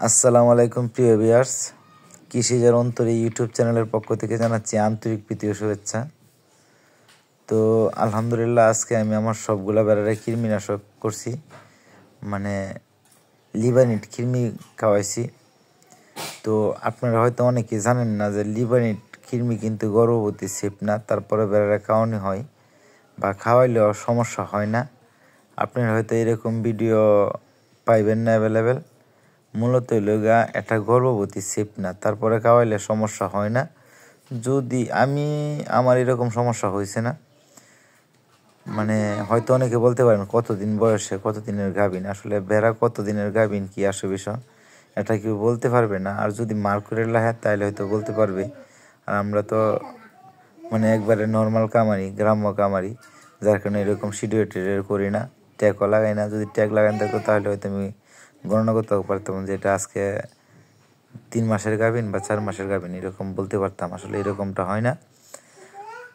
আসসালামু আলাইকুম প্রিয় ভিউয়ার্স, কৃষিজার অন্তরে ইউটিউব চ্যানেলের পক্ষ থেকে জানাচ্ছি আন্তরিক প্রীতি ও শুভেচ্ছা। তো আলহামদুলিল্লাহ, আজকে আমি আমার সবগুলা বেড়ারে কৃমিনাশক করছি, মানে লিভানিট কৃমি খাওয়াইছি। তো আপনারা হয়তো অনেকে জানেন না যে লিভানিট কৃমি কিন্তু গর্ভবতী সেফ না, তারপরে বেড়ারে খাওয়ানো হয় বা খাওয়াইলেও সমস্যা হয় না। আপনারা হয়তো এরকম ভিডিও পাইবেন না অ্যাভেলেবেল। মূলত হইলগা একটা গর্ভবতী সেফ না, তারপরে খাওয়াইলে সমস্যা হয় না। যদি আমার এরকম সমস্যা হয়েছে না, মানে হয়তো অনেকে বলতে পারেন কতদিন বয়সে কতদিনের গাভীন, আসলে বেড়া কতদিনের গাভীন কি আসে বিষয় এটা কেউ বলতে পারবে না। আর যদি মার্কেটের লাহে তাহলে হয়তো বলতে পারবে। আর আমরা তো মানে একবারে নর্মাল কামারি, গ্রাম্য কামারি, যার কারণে এরকম শিডিউল টিডিউল করি না, ট্যাগও লাগাই না। যদি ট্যাগ লাগান থাকতো তাহলে হয়তো আমি গণনা করতে পারতাম যে এটা আজকে 3 মাসের গাভীন বা 4 মাসের গাভীন, এরকম বলতে পারতাম। আসলে এরকমটা হয় না।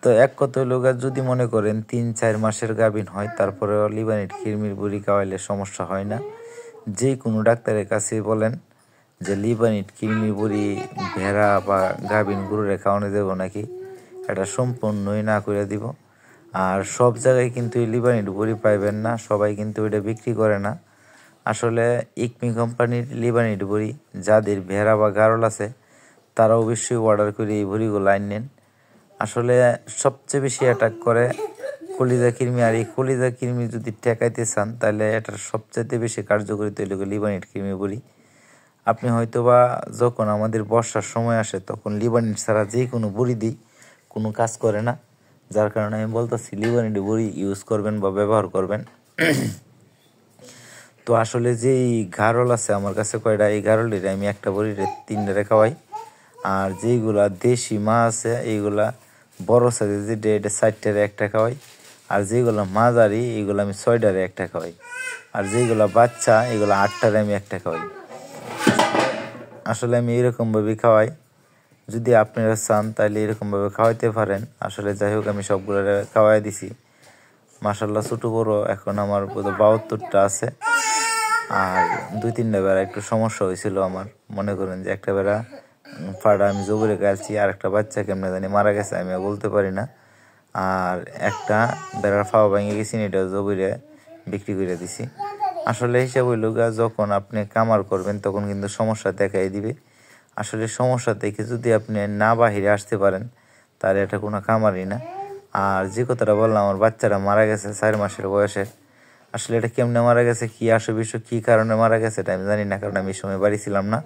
তো এক কথা লোক যদি মনে করেন 3-4 মাসের গাভীন হয়, তারপরে লিভানিট কৃমির বড়ি খাওয়াইলে সমস্যা হয় না। যে কোনো ডাক্তারের কাছে বলেন যে লিভানিট কৃমির বড়ি ভেড়া বা গাভীন গরুরে খাওয়ানো দেবো নাকি, এটা সম্পূর্ণই না করে দিব। আর সব জায়গায় কিন্তু এই লিভানিট বড়ি পাইবেন না, সবাই কিন্তু এটা বিক্রি করে না। আসলে ইকমি কোম্পানির লিভানিট বড়ি যাদের ভেড়া বা গারল আছে তারা অবশ্যই অর্ডার করে এই বড়িগুলো নেন। আসলে সবচেয়ে বেশি অ্যাটাক করে কলিজা কৃমি, আর এই কলিজা কৃমি যদি ঠেকাইতে চান তাহলে এটার সবচেয়ে বেশি কার্যকরী তৈরি লিভানিট কৃমি বড়ি। আপনি হয়তো বা যখন আমাদের বর্ষার সময় আসে তখন লিভানিট ছাড়া যে কোনো বড়ি দিই কোনো কাজ করে না, যার কারণে আমি বলতেছি লিভানিট বড়ি ইউজ করবেন বা ব্যবহার করবেন। তো আসলে যে গারল আছে আমার কাছে কয়টা, এই গারলের আমি একটা বড়িরে 3 খাওয়াই। আর যেইগুলা দেশি মা আছে এইগুলা বড় সাইজের যেটা এটা 4 একটা খাওয়াই। আর যেগুলো মাঝারি এইগুলো আমি 6 একটা খাওয়াই। আর যেগুলো বাচ্চা এগুলো 8 আমি একটা খাওয়াই। আসলে আমি এরকমভাবে খাওয়াই, যদি আপনারা চান তাহলে এরকমভাবে খাওয়াইতে পারেন। আসলে যাই হোক, আমি সবগুলো খাওয়াই দিছি মাশাল্লাহ। ছোটো বড়ো এখন আমার বোধ 72টা আছে। আর 2-3টা বেড়া একটু সমস্যা হয়েছিল আমার, মনে করেন যে একটা বেড়া ফাড়া আমি জবরে গাইছি, আর একটা বাচ্চা কেমনে জানি মারা গেছে, আমি বলতে পারি না। আর একটা বেড়ার ফাওয়া ভেঙে গেছি, এটা জবরে বিক্রি করে দিছি। আসলে হিসাব হইল যখন আপনি কামার করবেন তখন কিন্তু সমস্যা দেখাই দিবে। আসলে সমস্যা থেকে যদি আপনি না বাহিরে আসতে পারেন তাহলে এটা কোনো কামারই না। আর যে কথাটা বললাম আমার বাচ্চারা মারা গেছে 4 মাসের বয়সে, আসলে এটা কেমনে মারা গেছে, কি আসে বিষয়, কী কারণে মারা গেছে এটা আমি জানি না, কারণ আমি এই সময় বাড়ি ছিলাম না।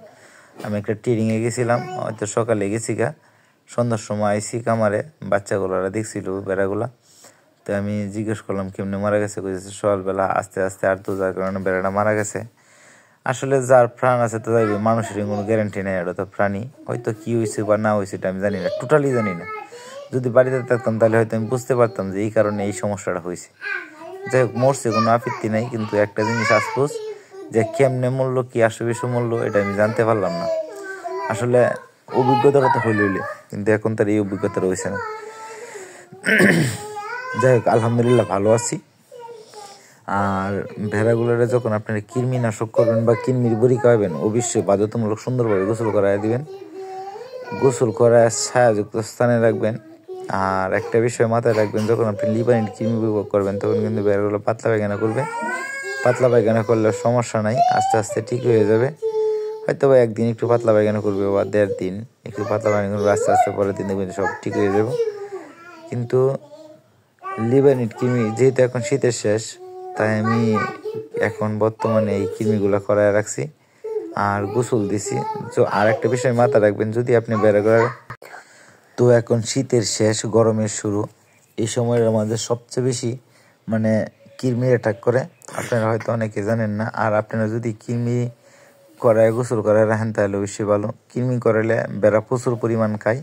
আমি একটা ট্রেনিংয়ে গেছিলাম, হয়তো সকালে গেছি সন্ধ্যার সময় আইসি কামারে, বাচ্চাগুলোরা দেখছিল বেড়াগুলা। তো আমি জিজ্ঞেস করলাম কেমনে মারা গেছে, কইছে সকালবেলা আস্তে আস্তে আর তো যার কারণে বেড়াটা মারা গেছে। আসলে যার প্রাণ আছে তো যাইবে, মানুষের কোনো গ্যারান্টি নেই, এটা তো প্রাণী। হয়তো কি হয়েছে বা না হয়েছে এটা আমি জানি না, টোটালি জানি না। যদি বাড়িতে থাকতাম তাহলে হয়তো আমি বুঝতে পারতাম যে এই কারণে এই সমস্যাটা হয়েছে। যাই হোক, মরছে, কোনো আপত্তি নাই, কিন্তু একটা জিনিস আফসোস যে কেমনে মূল্য, কি আসবে মূল্য এটা আমি জানতে পারলাম না। আসলে অভিজ্ঞতাটা তো হইলে, কিন্তু এখন তার এই অভিজ্ঞতাটা হয়েছে না। যাই হোক, আলহামদুলিল্লাহ ভালো আছি। আর ভেড়াগুলোরে যখন আপনারা কৃমিনাশক করবেন বা কৃমির বড়ি খাওয়াবেন, অবশ্যই বাধ্যতামূলক সুন্দরভাবে গোসল করায় দিবেন। গোসল করায় ছায়াযুক্ত স্থানে রাখবেন। আর একটা বিষয় মাথায় রাখবেন, যখন আপনি লিভানিট কৃমি ব্যবহার করবেন তখন কিন্তু ভেড়াগুলো পাতলা পায়খানা করবে। পাতলা পায়খানা করলে সমস্যা নাই, আস্তে আস্তে ঠিক হয়ে যাবে। হয়তো বা একদিন একটু পাতলা পায়খানা করবে বা 1.5 দিন একটু পাতলা পায়খানা করবে, আস্তে আস্তে পরের দিন দেখবেন সব ঠিক হয়ে যাবে। কিন্তু লিভানিট কৃমি যেহেতু এখন শীতের শেষ, তাই আমি এখন বর্তমানে এই কৃমিগুলো করায় রাখছি আর গোসল দিছি। তো আর একটা বিষয় মাথা রাখবেন, যদি আপনি বেড়াঘর, তো এখন শীতের শেষ গরমের শুরু, এই সময়ের আমাদের সবচেয়ে বেশি মানে কৃমি অ্যাটাক করে, আপনারা হয়তো অনেকে জানেন না। আর আপনারা যদি কৃমি করায় গোসল করায় রাখেন তাহলে অবশ্যই ভালো। কৃমি করালে বেড়া প্রচুর পরিমাণ খায়।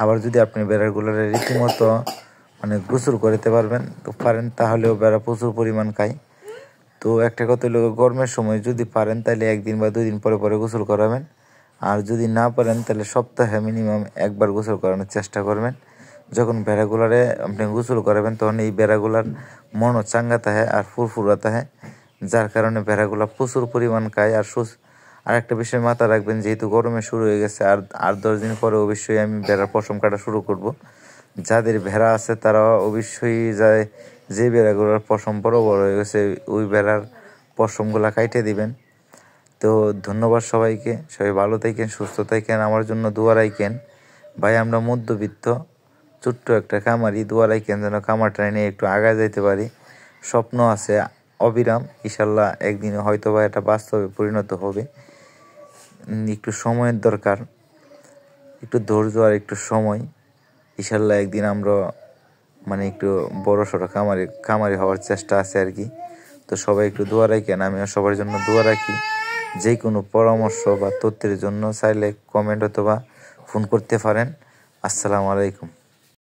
আবার যদি আপনি বেড়াগুলোর রীতিমতো মানে গোসল করতে পারেন তাহলেও বেড়া প্রচুর পরিমাণ খায়। তো একটা কথা হলো, গরমের সময় যদি পারেন তাহলে 1 দিন বা 2 দিন পরে পরে গোসল করাবেন। আর যদি না পারেন তাহলে সপ্তাহে মিনিমাম 1 বার গোসল করানোর চেষ্টা করবেন। যখন বেড়াগুলারে আপনি গোসল করাবেন তখন এই বেড়াগুলার মনও চাঙ্গা থাকে আর ফুরফুরা থাকে, যার কারণে বেড়াগুলা প্রচুর পরিমাণ খায়। আর একটা বিষয় মাথা রাখবেন, যেহেতু গরমে শুরু হয়ে গেছে, আর 8-10 দিন পরে অবশ্যই আমি ভেড়ার পশম কাটা শুরু করব। যাদের ভেড়া আছে তারা অবশ্যই যায়, যে ভেড়াগুলোর পশম বড় বড় হয়ে গেছে ওই ভেড়ার পশমগুলা কাইটে দিবেন। তো ধন্যবাদ সবাইকে, সবাই ভালো থাকেন, সুস্থ থাকেন, আমার জন্য দোয়া রাখেন। ভাই আমরা মধ্যবিত্ত, ছোট্ট একটা খামারি, দোয়া রাখেন যেন খামারটা নিয়ে একটু আগায় যাইতে পারি। স্বপ্ন আছে অবিরাম, ইনশাল্লাহ একদিন হয়তো বা এটা বাস্তবে পরিণত হবে। একটু সময়ের দরকার, একটু ধৈর্য আর একটু সময়। ইনশাল্লাহ একদিন আমরা মানে একটু বড় সড়ো খামারি হওয়ার চেষ্টা আছে আর কি। তো সবাই একটু দোয়া রাখেন, আমিও সবার জন্য দোয়া রাখি। যে কোনো পরামর্শ বা তথ্যের জন্য চাইলে কমেন্ট অথবা ফোন করতে পারেন। আসসালামু আলাইকুম।